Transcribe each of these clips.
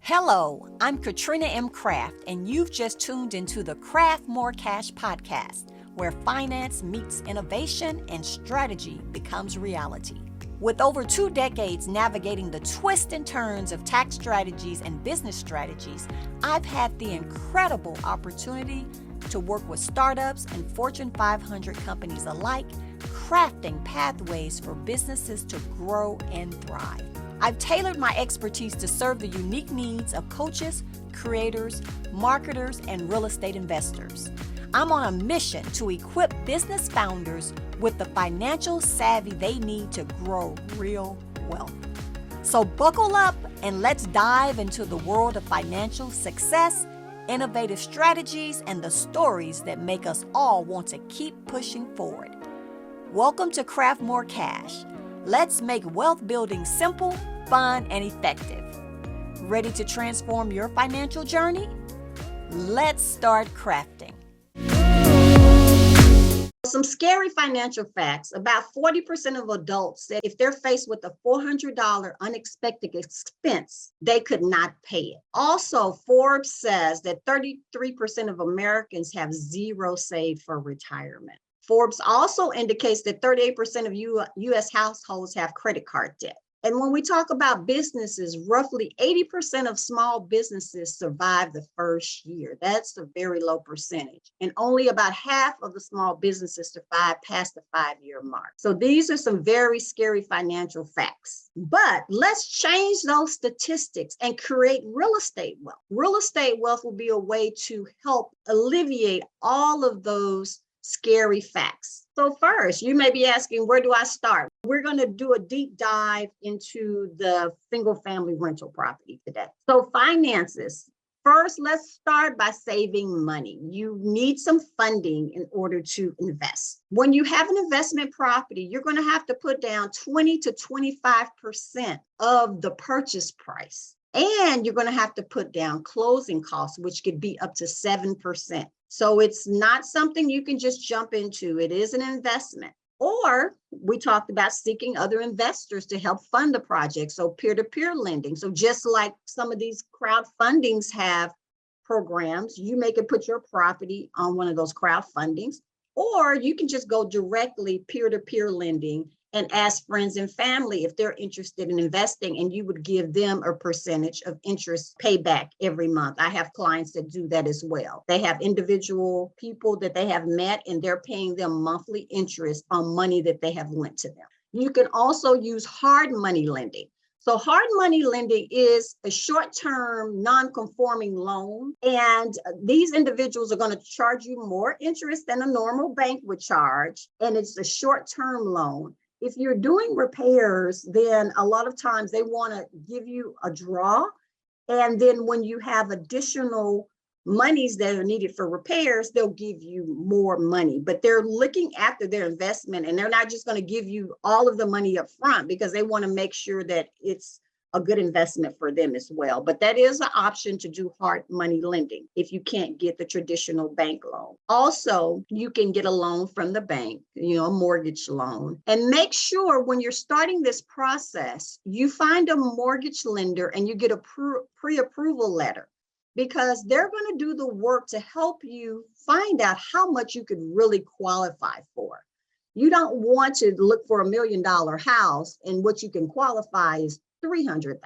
Hello, I'm Katrina M. Craft, and you've just tuned into the Craft More Cash podcast, where finance meets innovation and strategy becomes reality. With over 2 decades navigating the twists and turns of tax strategies and business strategies, I've had the incredible opportunity to work with startups and Fortune 500 companies alike, crafting pathways for businesses to grow and thrive. I've tailored my expertise to serve the unique needs of coaches, creators, marketers, and real estate investors. I'm on a mission to equip business founders with the financial savvy they need to grow real wealth. So buckle up and let's dive into the world of financial success, innovative strategies, and the stories that make us all want to keep pushing forward. Welcome to Craft More Cash. Let's make wealth building simple, fun, and effective. Ready to transform your financial journey? Let's start crafting. Some scary financial facts. About 40% of adults said if they're faced with a $400 unexpected expense, they could not pay it. Also, Forbes says that 33% of Americans have zero saved for retirement. Forbes also indicates that 38% of U.S. households have credit card debt. And when we talk about businesses, roughly 80% of small businesses survive the first year. That's a very low percentage. And only about half of the small businesses survive past the 5-year mark. So these are some very scary financial facts. But let's change those statistics and create real estate wealth. Real estate wealth will be a way to help alleviate all of those scary facts. So first, you may be asking, where do I start? We're going to do a deep dive into the single family rental property today. So finances. First, let's start by saving money. You need some funding in order to invest. When you have an investment property, you're going to have to put down 20 to 25% of the purchase price. And you're going to have to put down closing costs, which could be up to 7%. So it's not something you can just jump into. It is an investment. Or we talked about seeking other investors to help fund the project. So peer-to-peer lending. So just like some of these crowdfundings have programs, you may could put your property on one of those crowdfundings, or you can just go directly peer-to-peer lending and ask friends and family if they're interested in investing, and you would give them a percentage of interest payback every month. I have clients that do that as well. They have individual people that they have met, and they're paying them monthly interest on money that they have lent to them. You can also use hard money lending. So hard money lending is a short-term, non-conforming loan, and these individuals are going to charge you more interest than a normal bank would charge, and it's a short-term loan. If you're doing repairs, then a lot of times they want to give you a draw. And then when you have additional monies that are needed for repairs, they'll give you more money. But they're looking after their investment, and they're not just going to give you all of the money up front because they want to make sure that it's a good investment for them as well. But that is an option to do hard money lending if you can't get the traditional bank loan. Also, you can get a loan from the bank, a mortgage loan. And make sure when you're starting this process, you find a mortgage lender and you get a pre-approval letter, because they're going to do the work to help you find out how much you could really qualify for. You don't want to look for $1 million house and what you can qualify is $300,000.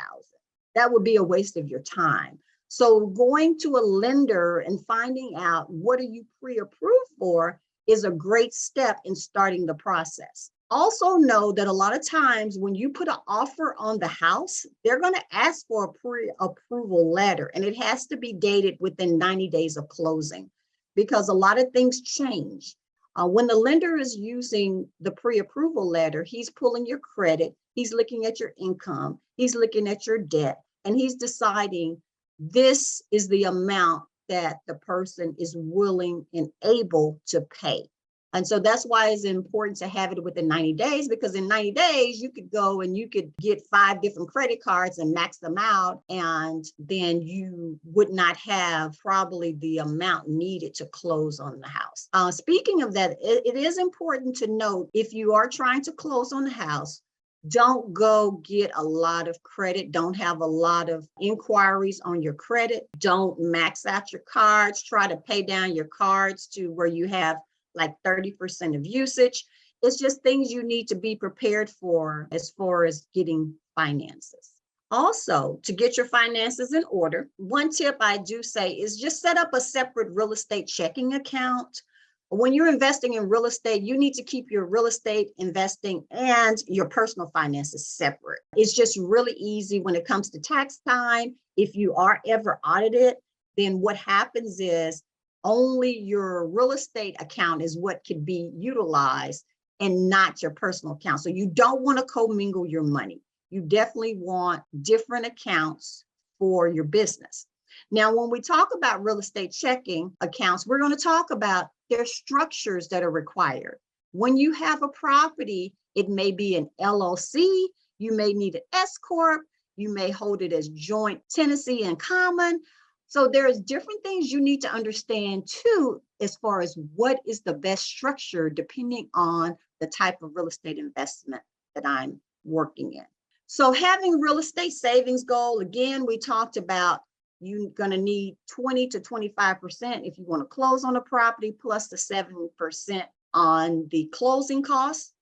That would be a waste of your time. So going to a lender and finding out what are you pre-approved for is a great step in starting the process. Also know that a lot of times when you put an offer on the house, they're going to ask for a pre-approval letter, and it has to be dated within 90 days of closing, because a lot of things change. When the lender is using the pre-approval letter, he's pulling your credit, he's looking at your income, he's looking at your debt, and he's deciding this is the amount that the person is willing and able to pay. And so that's why it's important to have it within 90 days, because in 90 days, you could go and you could get 5 different credit cards and max them out. And then you would not have probably the amount needed to close on the house. Speaking of that, it is important to note, if you are trying to close on the house, Don't go get a lot of credit. Don't have a lot of inquiries on your credit. Don't max out your cards. Try to pay down your cards to where you have like 30% of usage. It's just things you need to be prepared for as far as getting finances. Also, to get your finances in order, one tip I do say is just set up a separate real estate checking account. When you're investing in real estate, you need to keep your real estate investing and your personal finances separate. It's just really easy when it comes to tax time. If you are ever audited, then what happens is only your real estate account is what could be utilized and not your personal account. So you don't want to commingle your money. You definitely want different accounts for your business. Now, when we talk about real estate checking accounts, we're going to talk about their structures that are required. When you have a property, it may be an LLC, you may need an S Corp, you may hold it as joint tenancy in common. So there's different things you need to understand too, as far as what is the best structure depending on the type of real estate investment that I'm working in. So having real estate savings goal, again, we talked about you're going to need 20 to 25% if you want to close on a property, plus the 7% on the closing costs.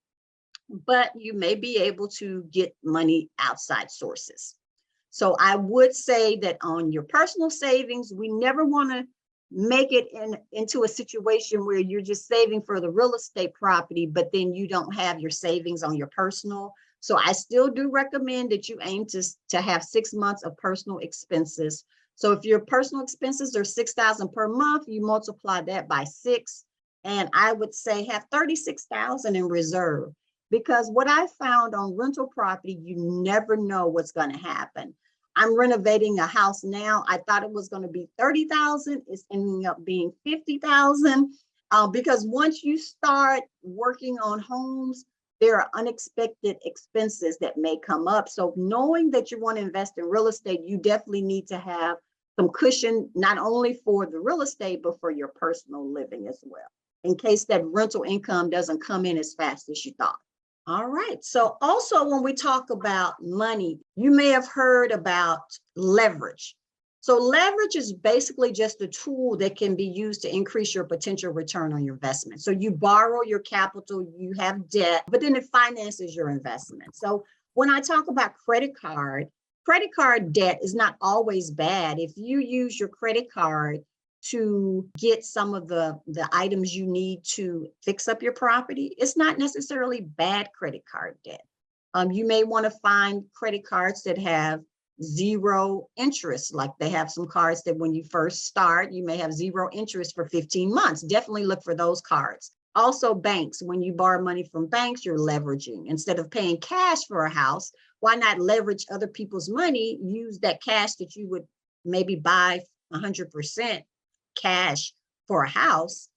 But you may be able to get money outside sources. So I would say that on your personal savings, we never want to make it into a situation where you're just saving for the real estate property, but then you don't have your savings on your personal. So I still do recommend that you aim to have 6 months of personal expenses. So if your personal expenses are $6,000 per month, you multiply that by 6. And I would say have $36,000 in reserve, because what I found on rental property, you never know what's going to happen. I'm renovating a house now. I thought it was going to be $30,000. It's ending up being $50,000 because once you start working on homes, there are unexpected expenses that may come up. So knowing that you want to invest in real estate, you definitely need to have some cushion, not only for the real estate, but for your personal living as well, in case that rental income doesn't come in as fast as you thought. All right. So also when we talk about money, you may have heard about leverage. So leverage is basically just a tool that can be used to increase your potential return on your investment. So you borrow your capital, you have debt, but then it finances your investment. So when I talk about credit card debt is not always bad. If you use your credit card to get some of the items you need to fix up your property, it's not necessarily bad credit card debt. You may want to find credit cards that have zero interest. Like they have some cards that when you first start, you may have zero interest for 15 months. Definitely look for those cards. Also banks, when you borrow money from banks, you're leveraging. Instead of paying cash for a house, why not leverage other people's money? Use that cash that you would maybe buy 100% cash for a house.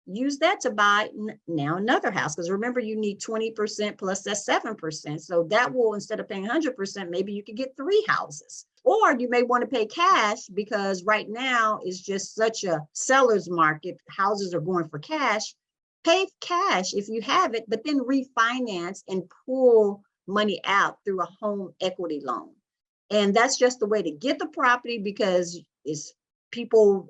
Use that to buy now another house, because remember, you need 20% plus that 7%. So that will, instead of paying 100%, maybe you could get 3 houses. Or you may want to pay cash, because right now is just such a seller's market. Houses are going for cash. Pay cash if you have it, but then refinance and pull money out through a home equity loan. And that's just the way to get the property, because it's people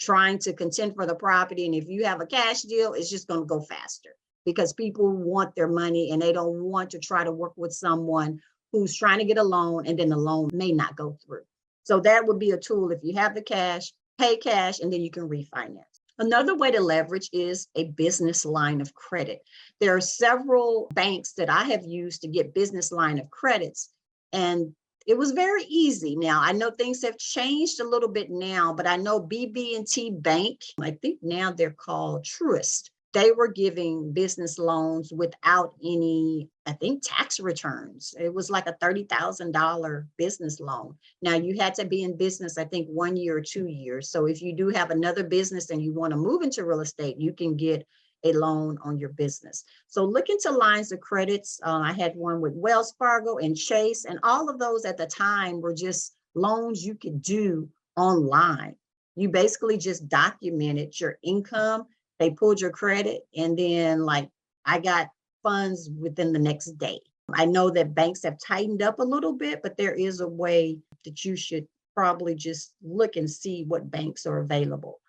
trying to contend for the property. And if you have a cash deal, it's just going to go faster, because people want their money and they don't want to try to work with someone who's trying to get a loan and then the loan may not go through. So that would be a tool. If you have the cash, pay cash, and then you can refinance. Another way to leverage is a business line of credit. There are several banks that I have used to get business line of credits, and it was very easy. Now, I know things have changed a little bit now, but I know BB&T Bank, I think now they're called Truist. They were giving business loans without any, I think, tax returns. It was like a $30,000 business loan. Now, you had to be in business, I think, 1 year or 2 years. So if you do have another business and you want to move into real estate, you can get a loan on your business. So look into lines of credits. I had one with Wells Fargo and Chase, and all of those at the time were just loans you could do online. You basically just documented your income. They pulled your credit, and then like I got funds within the next day. I know that banks have tightened up a little bit, but there is a way that you should probably just look and see what banks are available.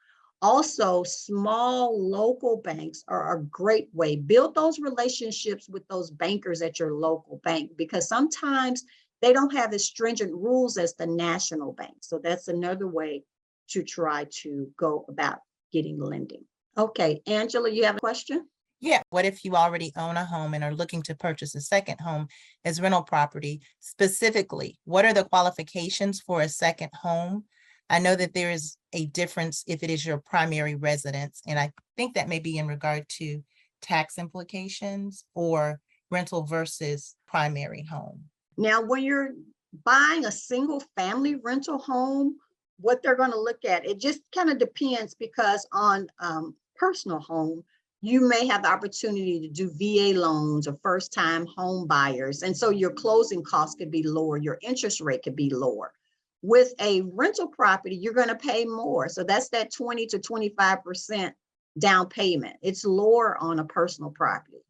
Also, small local banks are a great way. Build those relationships with those bankers at your local bank, because sometimes they don't have as stringent rules as the national bank. So that's another way to try to go about getting lending. Okay, Angela, you have a question? Yeah. What if you already own a home and are looking to purchase a second home as rental property? Specifically, what are the qualifications for a second home? I know that there is a difference if it is your primary residence, and I think that may be in regard to tax implications or rental versus primary home. Now, when you're buying a single family rental home, what they're going to look at, it just kind of depends, because on personal home, you may have the opportunity to do VA loans or first time home buyers. And so your closing costs could be lower, your interest rate could be lower. With a rental property, you're going to pay more. So that's that 20 to 25% down payment. It's lower on a personal property.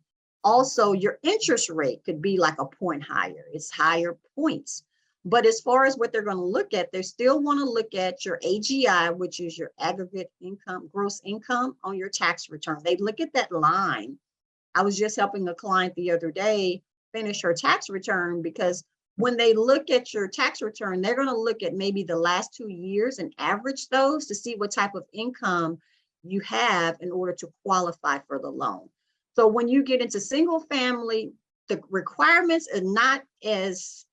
Also, your interest rate could be like a point higher. It's higher points. But as far as what they're going to look at, they still want to look at your AGI, which is your aggregate income, gross income on your tax return. They look at that line. I was just helping a client the other day finish her tax return, because when they look at your tax return, they're going to look at maybe the last 2 years and average those to see what type of income you have in order to qualify for the loan. So when you get into single family, the requirements are not as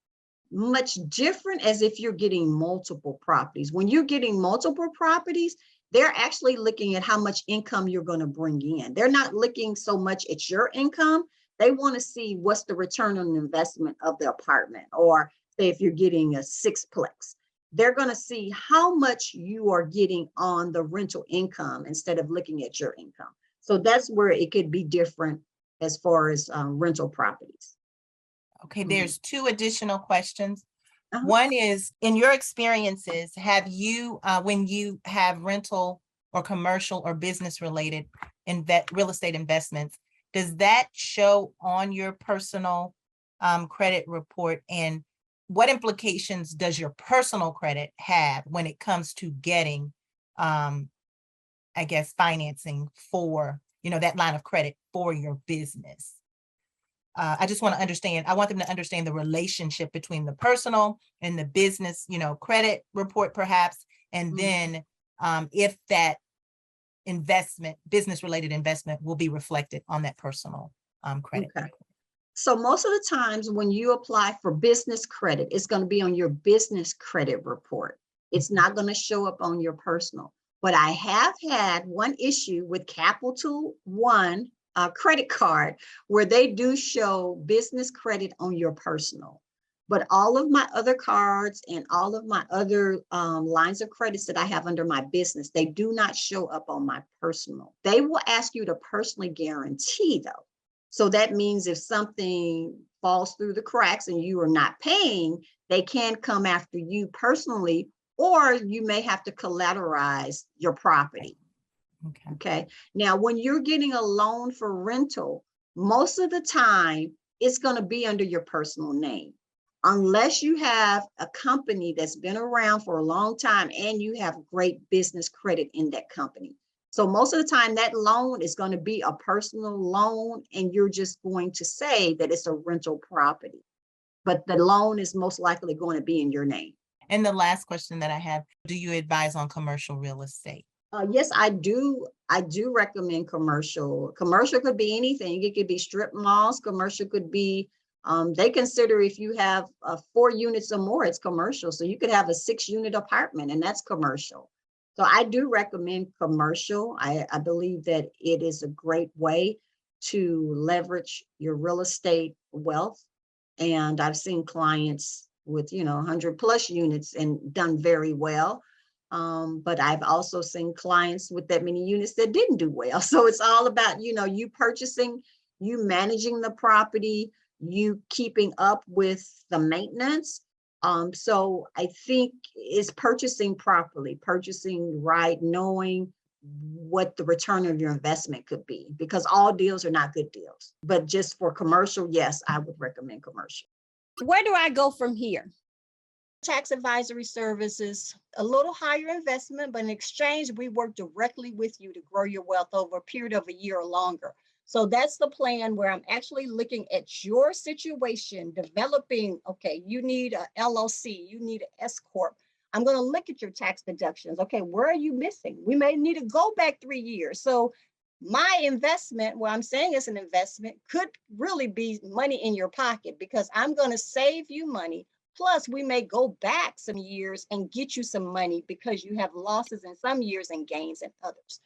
much different as if you're getting multiple properties. When you're getting multiple properties, they're actually looking at how much income you're going to bring in. They're not looking so much at your income. They want to see what's the return on investment of the apartment, or say if you're getting a sixplex, they're going to see how much you are getting on the rental income instead of looking at your income. So that's where it could be different as far as rental properties. Okay, there's two additional questions. Uh-huh. One is, in your experiences, have you, when you have rental or commercial or business related real estate investments, does that show on your personal credit report? And what implications does your personal credit have when it comes to getting, I guess, financing for, that line of credit for your business? I just want to understand, I want them to understand the relationship between the personal and the business, credit report perhaps, and then if that investment, business related investment, will be reflected on that personal credit. Okay. So most of the times when you apply for business credit, it's going to be on your business credit report. It's not going to show up on your personal. But I have had one issue with Capital One credit card where they do show business credit on your personal. But all of my other cards and all of my other lines of credits that I have under my business, they do not show up on my personal. They will ask you to personally guarantee though. So that means if something falls through the cracks and you are not paying, they can come after you personally, or you may have to collateralize your property. Okay. Now, when you're getting a loan for rental, most of the time it's going to be under your personal name, unless you have a company that's been around for a long time and you have great business credit in that company. So most of the time that loan is going to be a personal loan, and you're just going to say that it's a rental property, but the loan is most likely going to be in your name. And the last question that I have, do you advise on commercial real estate? Yes, I do. I do recommend commercial. Commercial could be anything. It could be strip malls. Commercial could be, they consider if you have 4 units or more, it's commercial. So you could have a 6-unit apartment and that's commercial. So I do recommend commercial. I believe that it is a great way to leverage your real estate wealth. And I've seen clients with, 100+ units and done very well. But I've also seen clients with that many units that didn't do well. So it's all about, you purchasing, you managing the property, you keeping up with the maintenance. So I think it's purchasing properly, purchasing right, knowing what the return of your investment could be, because all deals are not good deals. But just for commercial, yes, I would recommend commercial. Where do I go from here? Tax advisory services, a little higher investment, but in exchange, we work directly with you to grow your wealth over a period of a year or longer. So that's the plan, where I'm actually looking at your situation, developing, okay, you need a LLC, you need an S Corp. I'm going to look at your tax deductions. Okay, where are you missing? We may need to go back 3 years. So my investment, what I'm saying is an investment, could really be money in your pocket, because I'm going to save you money. Plus, we may go back some years and get you some money because you have losses in some years and gains in others.